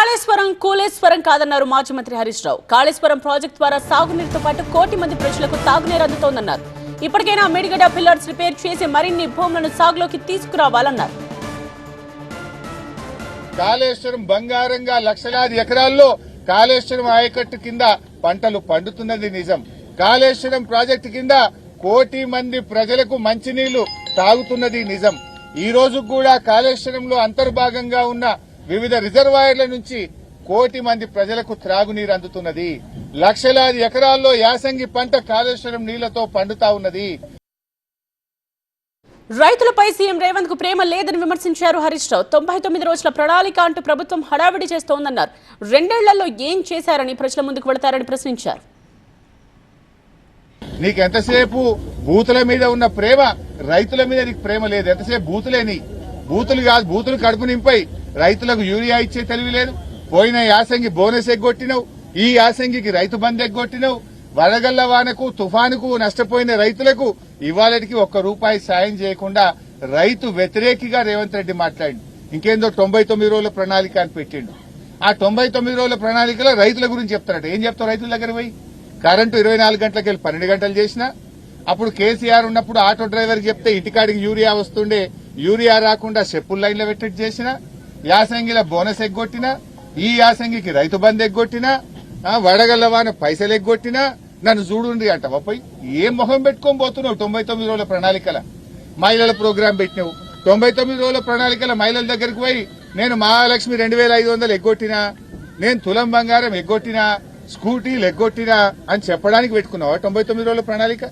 కాళేశ్వరం కూలేశ్వరం కాదన్నారు మాజీ మంత్రి హరీష్ రావు. కాళేశ్వరం ప్రాజెక్టు ద్వారా సాగునీరుతో పాటు కోటి మంది ప్రజలకు తాగునీరు అందుతోందన్నారు. ఇప్పటికైనా మేడిగడ్డ పిల్లర్స్ రిపేర్ చేసి మరిన్ని భూములను సాగులోకి తీసుకురావాలన్నారు. కాళేశ్వరం బంగారంగా లక్షలాది ఎకరాల్లో కాళేశ్వరం ఆయకట్టు కింద పంటలు పండుతున్నది నిజం. కాళేశ్వరం ప్రాజెక్టు కింద కోటి మంది ప్రజలకు మంచినీళ్లు తాగుతున్నది నిజం. ఈ రోజు కూడా కాళేశ్వరంలో అంతర్భాగంగా ఉన్న వివిధ రిజర్వాయర్ల నుంచి కోటి మంది ప్రజలకు త్రాగునీరు అందుతున్నది. లక్షలాది ఎకరాల్లో యాసంగి పంట కాళేశ్వరం నీళ్లతో పండుతా ఉన్నది. రైతులపై సీఎం రేవంత్ కు ప్రేమ లేదని విమర్శించారు హరీష్ రావు. 99 రోజుల ప్రణాళిక అంటూ ప్రభుత్వం హడావిడి చేస్తోందన్నారు. 2 ఏళ్లలో ఏం చేశారని ప్రజల ముందుకు వెళతారని ప్రశ్నించారు. నీకెంతసేపు బూతుల మీద ఉన్న ప్రేమ, రైతుల మీద నీకు ప్రేమ లేదు. ఎంతసేపు బూతులేని బూతులు కాదు, బూతులు కడుపు నింపై రైతులకు యూరియా ఇచ్చే తెలివి లేదు. పోయిన యాసంగి బోనస్ ఎగ్గొట్టినవు, ఈ యాసంగికి రైతు బంధు ఎగ్గొట్టినవు. వడగళ్ల వానకు తుఫానుకు నష్టపోయిన రైతులకు ఇవాళకి ₹1 సాయం చేయకుండా రైతు వ్యతిరేకిగా రేవంత్ రెడ్డి మాట్లాడి ఇంకేందో 99 రోజుల ప్రణాళిక అని పెట్టిండు. ఆ 99 రోజుల ప్రణాళికలో రైతుల గురించి చెప్తారట. ఏం చెప్తావు రైతుల దగ్గర పోయి? కరెంటు 24 గంటలకు వెళ్ళి 12 గంటలు చేసినా, అప్పుడు కేసీఆర్ ఉన్నప్పుడు ఆటో డ్రైవర్ చెప్తే ఇంటికాడికి యూరియా వస్తుండే, యూరియా రాకుండా చెప్పుల లైన్లో పెట్టిట్టు చేసిన, యాసంగిల బోనస్ ఎగ్గొట్టినా, ఈ యాసంగికి రైతు బంధు ఎగ్గొట్టినా, వడగళ్ల వాన పైసలు ఎగ్గొట్టినా నన్ను చూడుండ్రి అంటావా? పోయి ఏం మొహం పెట్టుకొని పోతున్నావు? 99 రోజుల ప్రణాళికల మహిళల ప్రోగ్రాం పెట్టినావు. 99 రోజుల ప్రణాళికల మహిళల దగ్గరికి పోయి నేను మహాలక్ష్మి 2500 ఎగ్గొట్టినా, నేను తులం బంగారం ఎగ్గొట్టినా, స్కూటీలు ఎగ్గొట్టినా అని చెప్పడానికి పెట్టుకున్నావా 99 రోజుల ప్రణాళిక?